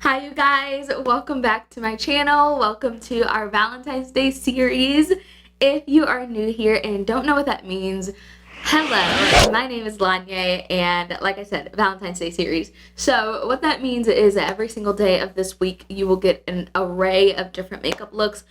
Hi you guys, welcome back to my channel. Welcome to our Valentine's Day series. If you are new here and don't know what that means, hello, my name is Lonyea, and like I said, Valentine's Day series. So what that means is that every single day of this week you will get an array of different makeup looks.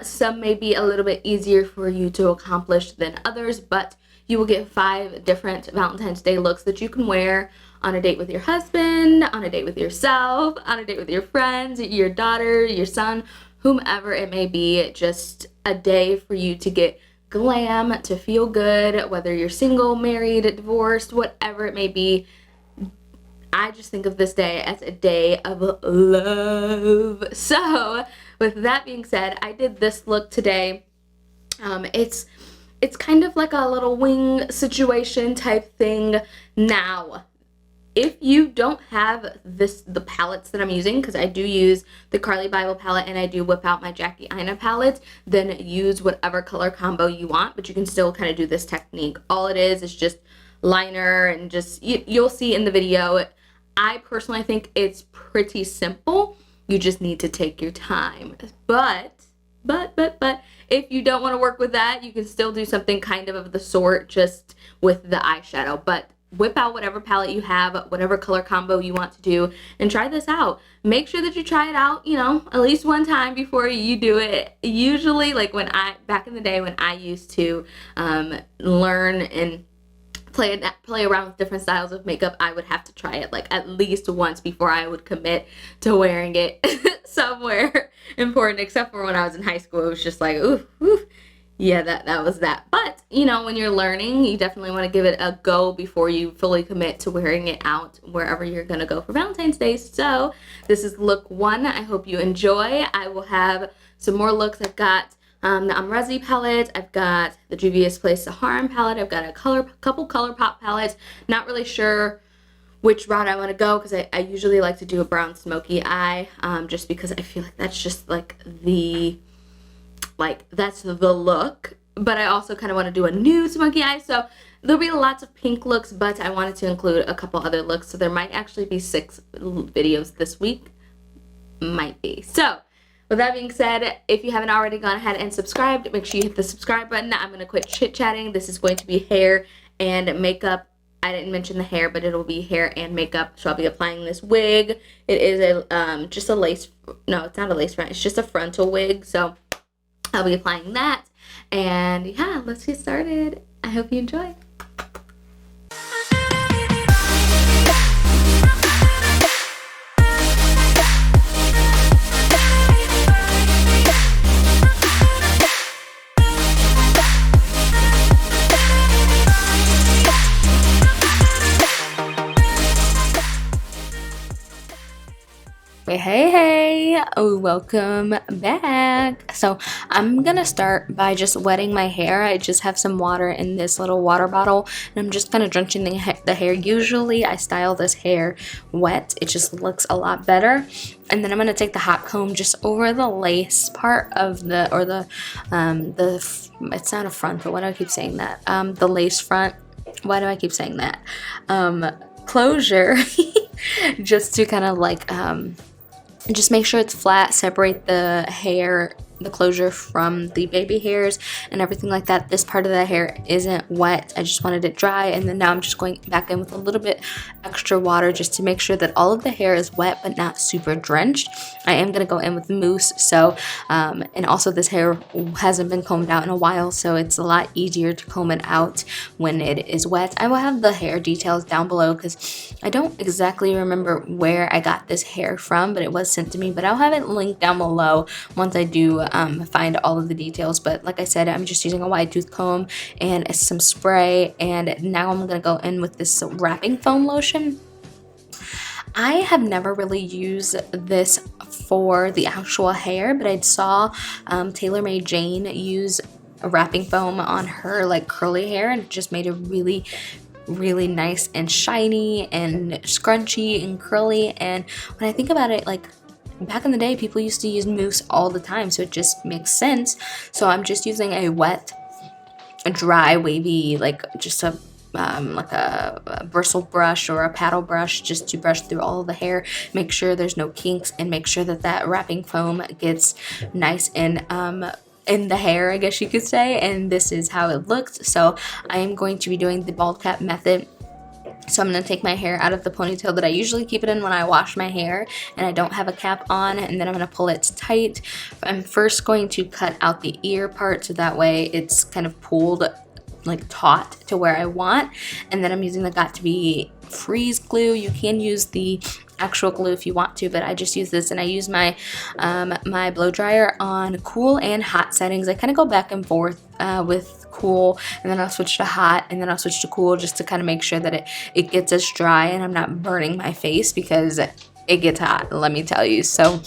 Some may be a little bit easier for you to accomplish than others, but you will get 5 different Valentine's Day looks that you can wear on a date with your husband, on a date with yourself, on a date with your friends, your daughter, your son, whomever it may be. Just a day for you to get glam, to feel good, whether you're single, married, divorced, whatever it may be. I just think of this day as a day of love. So with that being said, I did this look today. It's kind of like a little wing situation type thing. Now, if you don't have the palettes that I'm using, because I do use the CarliBybel palette and I do whip out my Aina palette, then use whatever color combo you want, but you can still kind of do this technique. All it is just liner and just, you'll see in the video. I personally think it's pretty simple. You just need to take your time. But if you don't want to work with that, you can still do something kind of the sort just with the eyeshadow. But whip out whatever palette you have, whatever color combo you want to do, and try this out. Make sure that you try it out, at least one time before you do it. Usually, like back in the day when I used to learn and play around with different styles of makeup, I would have to try it like at least once before I would commit to wearing it somewhere important, except for when I was in high school. It was just like, oof. Yeah, that was that. But, when you're learning, you definitely want to give it a go before you fully commit to wearing it out wherever you're going to go for Valentine's Day. So, this is look 1. I hope you enjoy. I will have some more looks. I've got the Amrezy palette. I've got the Juvia's Place Sahara palette. I've got a couple Colourpop palettes. Not really sure which route I want to go, because I usually like to do a brown smoky eye, just because I feel like that's just like that's the look. But I also kind of want to do a nude smoky eye, so there'll be lots of pink looks, but I wanted to include a couple other looks, so there might actually be 6 videos this week. Might be. So with that being said, if you haven't already gone ahead and subscribed, make sure you hit the subscribe button. I'm going to quit chit-chatting. This is going to be hair and makeup. I didn't mention the hair, but it'll be hair and makeup. So I'll be applying this wig. It is just a lace, no, it's not a lace front, it's just a frontal wig. So I'll be applying that. And yeah, let's get started. I hope you enjoy. Hey, welcome back. So I'm gonna start by just wetting my hair. I just have some water in this little water bottle, and I'm just kind of drenching the hair. Usually I style this hair wet. It just looks a lot better. And then I'm gonna take the hot comb just over the lace part of it's not a front, but why do I keep saying that? The lace front. Why do I keep saying that? Closure, just to kind of just make sure it's flat, separate the hair, the closure from the baby hairs and everything like that. This part of the hair isn't wet. I just wanted it dry, and then now I'm just going back in with a little bit extra water just to make sure that all of the hair is wet but not super drenched. I am going to go in with mousse, so and also this hair hasn't been combed out in a while, so it's a lot easier to comb it out when it is wet. I will have the hair details down below because I don't exactly remember where I got this hair from, but it was sent to me. But I'll have it linked down below once I do find all of the details. But like I said, I'm just using a wide tooth comb and some spray, and now I'm gonna go in with this wrapping foam lotion. I have never really used this for the actual hair, but I saw TaylorMade Jane use a wrapping foam on her curly hair, and it just made it really nice and shiny and scrunchy and curly. And when I think about it, back in the day, people used to use mousse all the time, so it just makes sense. So I'm just using a wet, dry, wavy, just a like a bristle brush or a paddle brush just to brush through all of the hair, make sure there's no kinks, and make sure that that wrapping foam gets nice and in the hair, I guess you could say. And this is how it looks. So I am going to be doing the bald cap method. So I'm going to take my hair out of the ponytail that I usually keep it in when I wash my hair and I don't have a cap on, and then I'm going to pull it tight. I'm first going to cut out the ear part so that way it's kind of pulled like taut to where I want, and then I'm using the Got2b freeze glue. You can use the actual glue if you want to, but I just use this, and I use my my blow dryer on cool and hot settings. I kind of go back and forth with cool, and then I'll switch to hot, and then I'll switch to cool, just to kind of make sure that it gets as dry and I'm not burning my face, because it gets hot, let me tell you. So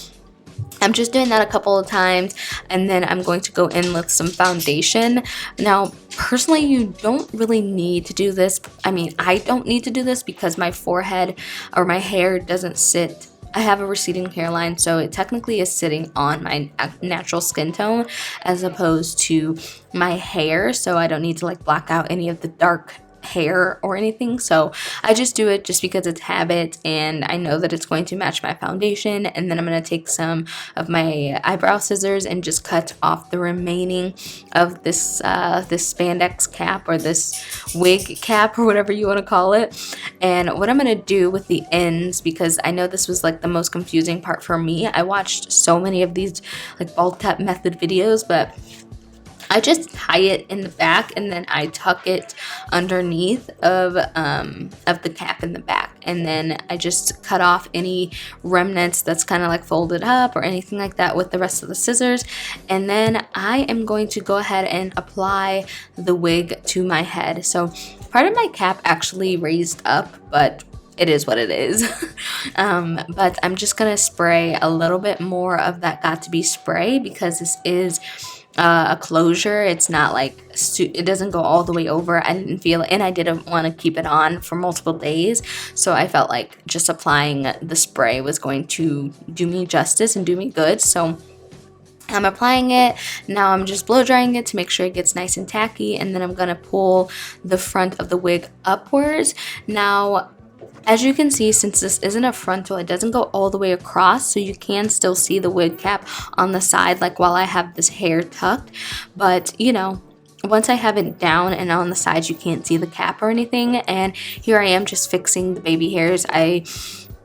I'm just doing that a couple of times, and then I'm going to go in with some foundation. Now, personally, you don't really need to do this. I mean, I don't need to do this because my forehead or my hair doesn't sit. I have a receding hairline, so it technically is sitting on my natural skin tone as opposed to my hair, so I don't need to like black out any of the dark hair or anything. So I just do it just because it's habit, and I know that it's going to match my foundation. And then I'm going to take some of my eyebrow scissors and just cut off the remaining of this this spandex cap, or this wig cap, or whatever you want to call it. And what I'm going to do with the ends, because I know this was like the most confusing part for me. I watched so many of these like bald cap method videos, but I just tie it in the back, and then I tuck it underneath of the cap in the back, and then I just cut off any remnants that's kind of like folded up or anything like that with the rest of the scissors. And then I am going to go ahead and apply the wig to my head. So part of my cap actually raised up, but it is what it is. But I'm just gonna spray a little bit more of that Got2b spray, because this is a closure. It's not like it doesn't go all the way over. I didn't feel, and I didn't want to keep it on for multiple days, so I felt like just applying the spray was going to do me justice and do me good. So I'm applying it. Now I'm just blow drying it to make sure it gets nice and tacky, and then I'm gonna pull the front of the wig upwards. Now, as you can see, since this isn't a frontal, it doesn't go all the way across, so you can still see the wig cap on the side, like while I have this hair tucked. But, you know, once I have it down and on the sides, you can't see the cap or anything. And here I am just fixing the baby hairs. I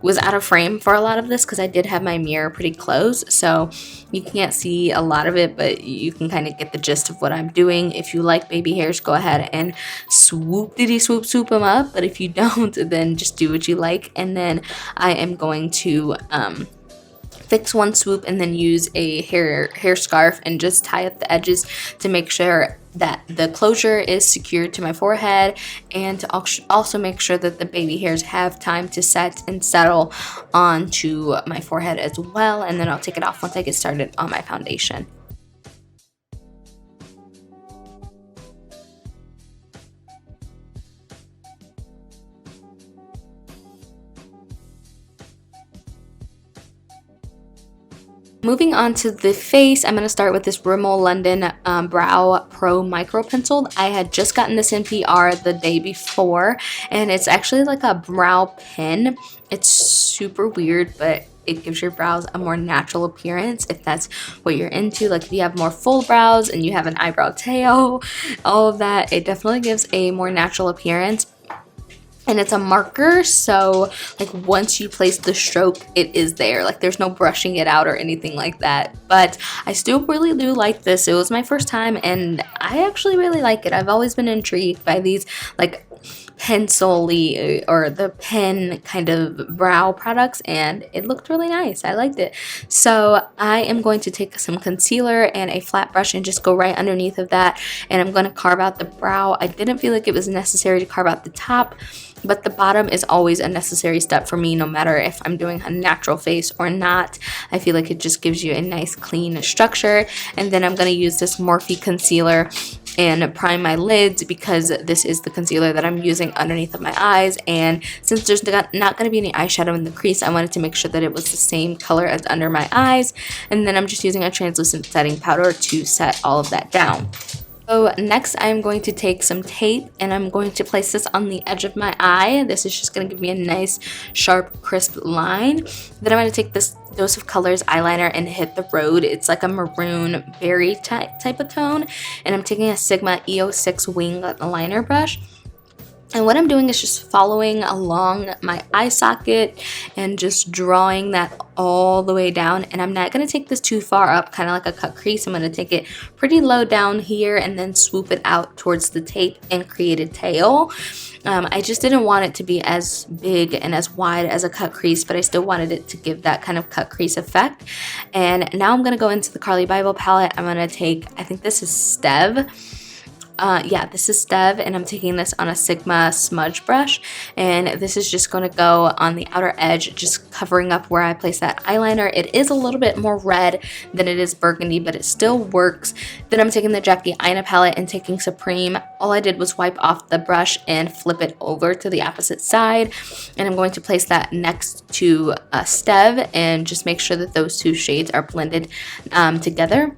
was out of frame for a lot of this because I did have my mirror pretty close, so you can't see a lot of it, but you can kind of get the gist of what I'm doing. If you like baby hairs, go ahead and swoop them up, but if you don't, then just do what you like. And then I am going to fix one swoop and then use a hair scarf and just tie up the edges to make sure that the closure is secured to my forehead, and to also make sure that the baby hairs have time to set and settle onto my forehead as well. And then I'll take it off once I get started on my foundation. Moving on to the face, I'm going to start with this Rimmel London Brow Pro Micro Pencil. I had just gotten this in PR the day before, and it's actually like a brow pen. It's super weird, but it gives your brows a more natural appearance if that's what you're into. Like if you have more full brows and you have an eyebrow tail, all of that, it definitely gives a more natural appearance. And it's a marker, so like once you place the stroke, it is there. Like there's no brushing it out or anything like that. But I still really do like this. It was my first time and I actually really like it. I've always been intrigued by these like pencil-y or the pen kind of brow products, and it looked really nice. I liked it. So I am going to take some concealer and a flat brush and just go right underneath of that, and I'm going to carve out the brow. I didn't feel like it was necessary to carve out the top, but the bottom is always a necessary step for me, no matter if I'm doing a natural face or not. I feel like it just gives you a nice clean structure. And then I'm going to use this Morphe concealer and prime my lids, because this is the concealer that I'm using underneath of my eyes. And since there's not going to be any eyeshadow in the crease, I wanted to make sure that it was the same color as under my eyes. And then I'm just using a translucent setting powder to set all of that down. So next I'm going to take some tape and I'm going to place this on the edge of my eye. This is just going to give me a nice sharp crisp line. Then I'm going to take this Dose of Colors eyeliner and hit the road. It's like a maroon berry type of tone, and I'm taking a Sigma EO6 wing liner brush. And what I'm doing is just following along my eye socket and just drawing that all the way down. And I'm not going to take this too far up, kind of like a cut crease. I'm going to take it pretty low down here and then swoop it out towards the tape and create a tail. I just didn't want it to be as big and as wide as a cut crease, but I still wanted it to give that kind of cut crease effect. And now I'm going to go into the CarliBybel palette. I'm going to take, I think this is Stev. Yeah, this is Stev, and I'm taking this on a Sigma smudge brush, and this is just going to go on the outer edge, just covering up where I place that eyeliner. It is a little bit more red than it is burgundy, but it still works. Then I'm taking the Jackie Aina palette and taking Supreme. All I did was wipe off the brush and flip it over to the opposite side, and I'm going to place that next to Stev and just make sure that those two shades are blended together.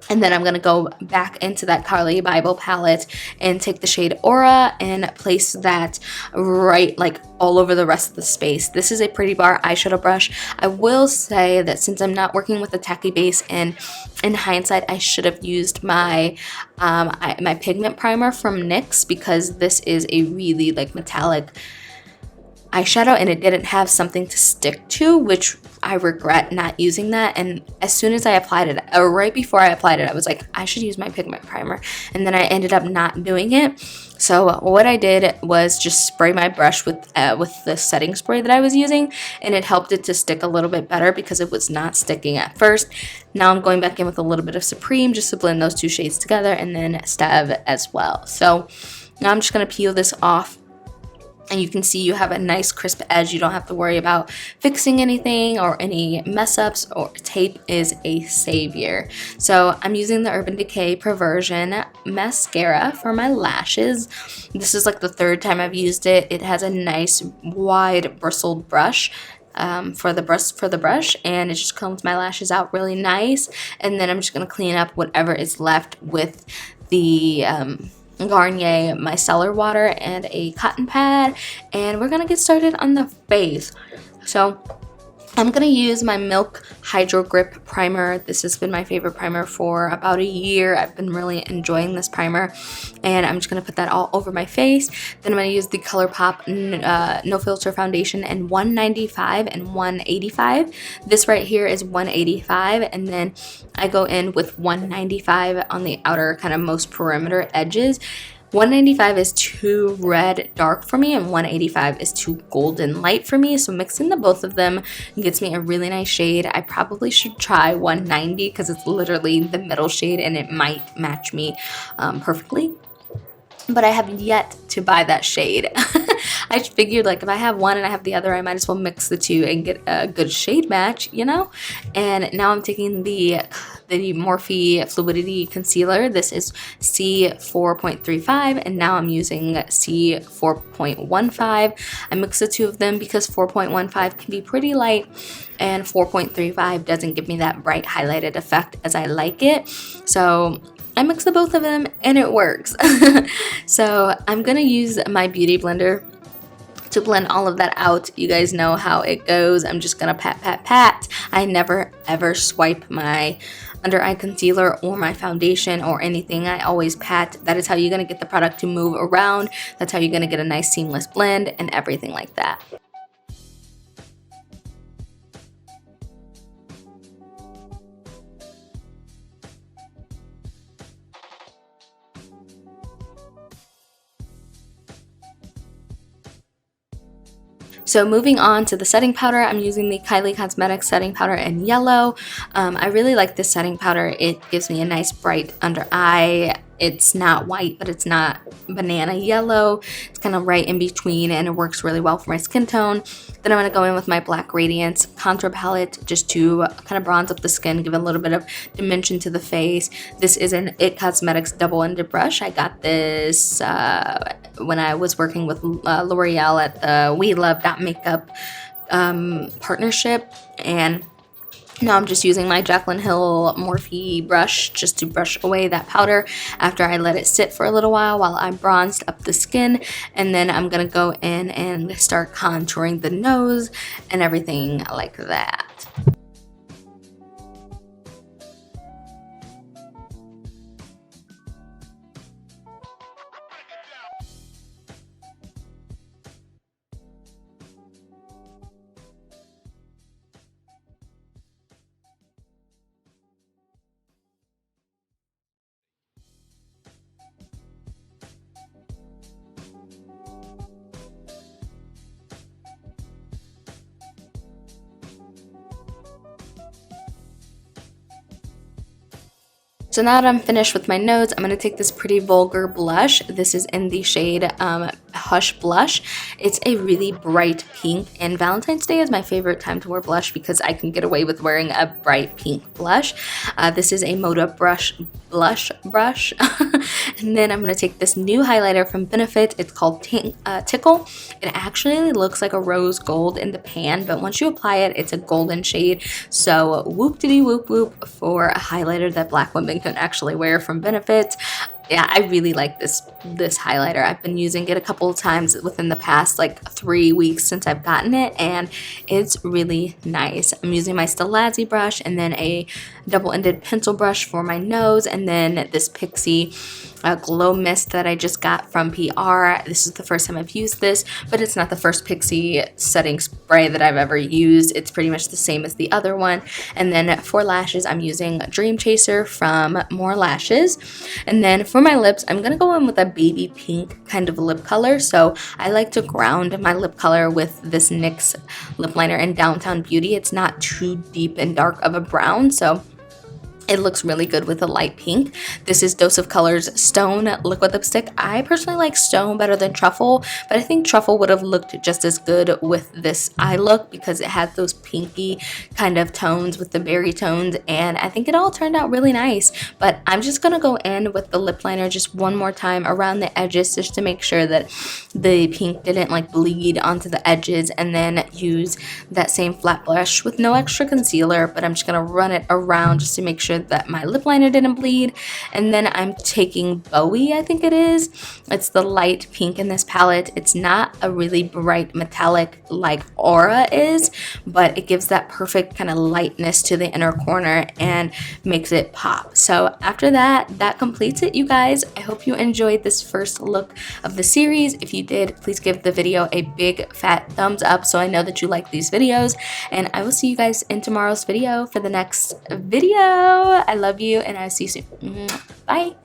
And then I'm going to go back into that CarliBybel palette and take the shade Aura and place that right like all over the rest of the space. This is a Pretty Bar eyeshadow brush. I will say that since I'm not working with a tacky base, and in hindsight I should have used my my pigment primer from NYX, because this is a really like metallic eyeshadow and it didn't have something to stick to, which I regret not using that. And as soon as I applied it, or right before I applied it, I was like, I should use my pigment primer, and then I ended up not doing it. So what I did was just spray my brush with the setting spray that I was using, and it helped it to stick a little bit better because it was not sticking at first. Now I'm going back in with a little bit of Supreme just to blend those two shades together, and then Stev as well. So now I'm just going to peel this off. And you can see you have a nice crisp edge. You don't have to worry about fixing anything or any mess ups, or tape is a savior. So I'm using the Urban Decay Perversion mascara for my lashes. This is like the third time I've used it. It has a nice wide bristled brush for the brush, and it just combs my lashes out really nice. And then I'm just going to clean up whatever is left with the Garnier micellar water and a cotton pad, and we're gonna get started on the face. So I'm gonna use my Milk Hydro Grip primer. This has been my favorite primer for about a year. I've been really enjoying this primer, and I'm just gonna put that all over my face. Then I'm gonna use the Colourpop No Filter Foundation in 195 and 185. This right here is 185, and then I go in with 195 on the outer kind of most perimeter edges. 195 is too red dark for me, and 185 is too golden light for me. So mixing the both of them gets me a really nice shade. I probably should try 190 because it's literally the middle shade and it might match me perfectly. But I have yet to buy that shade. I figured like if I have one and I have the other, I might as well mix the two and get a good shade match, you know? And now I'm taking the Morphe Fluidity Concealer. This is C4.35, and now I'm using C4.15. I mix the two of them because 4.15 can be pretty light, and 4.35 doesn't give me that bright highlighted effect as I like it. So I mix the both of them and it works. So I'm gonna use my beauty blender to blend all of that out. You guys know how it goes. I'm just gonna pat, pat, pat. I never ever swipe my under eye concealer or my foundation or anything. I always pat. That is how you're gonna get the product to move around. That's how you're gonna get a nice seamless blend and everything like that. So moving on to the setting powder, I'm using the Kylie Cosmetics setting powder in yellow. I really like this setting powder. It gives me a nice bright under eye. It's not white, but it's not banana yellow. It's kind of right in between, and it works really well for my skin tone. Then I'm going to go in with my Black Radiance contour palette just to kind of bronze up the skin, give a little bit of dimension to the face. This is an IT Cosmetics double-ended brush. I got this when I was working with L'Oreal at the We Love Makeup partnership, and Now I'm just using my Jaclyn Hill Morphe brush just to brush away that powder after I let it sit for a little while I bronzed up the skin. And then I'm going to go in and start contouring the nose and everything like that. So now that I'm finished with my nose, I'm going to take this Pretty Vulgar blush. This is in the shade Hush Blush. It's a really bright pink, and Valentine's Day is my favorite time to wear blush because I can get away with wearing a bright pink blush. This is a Moda blush brush. And then I'm going to take this new highlighter from Benefit. It's called Tickle. It actually looks like a rose gold in the pan, but once you apply it, it's a golden shade. So whoop-de-doo whoop-whoop for a highlighter that black women can actually wear from Benefit. Yeah, I really like this highlighter. I've been using it a couple of times within the past like 3 weeks since I've gotten it, and it's really nice. I'm using my Stilazzi brush and then a double-ended pencil brush for my nose, and then this Pixie glow mist that I just got from PR. This is the first time I've used this, but it's not the first Pixie setting spray that I've ever used. It's pretty much the same as the other one. And then for lashes, I'm using Dream Chaser from More Lashes. And then for my lips, I'm gonna go in with a baby pink kind of lip color. So I like to ground my lip color with this NYX lip liner in Downtown Beauty. It's not too deep and dark of a brown, so it looks really good with a light pink. This is Dose of Colors Stone Liquid Lipstick. I personally like Stone better than Truffle, but I think Truffle would have looked just as good with this eye look because it has those pinky kind of tones with the berry tones, and I think it all turned out really nice. But I'm just gonna go in with the lip liner just one more time around the edges just to make sure that the pink didn't like bleed onto the edges, and then use that same flat brush with no extra concealer, but I'm just gonna run it around just to make sure that my lip liner didn't bleed. And then I'm taking Boie, I think it is. It's the light pink in this palette. It's not a really bright metallic like Aura is, but it gives that perfect kind of lightness to the inner corner and makes it pop. So after that completes it, you guys. I hope you enjoyed this first look of the series. If you did, please give the video a big fat thumbs up so I know that you like these videos, and I will see you guys in tomorrow's video for the next video. I love you, and I'll see you soon. Bye.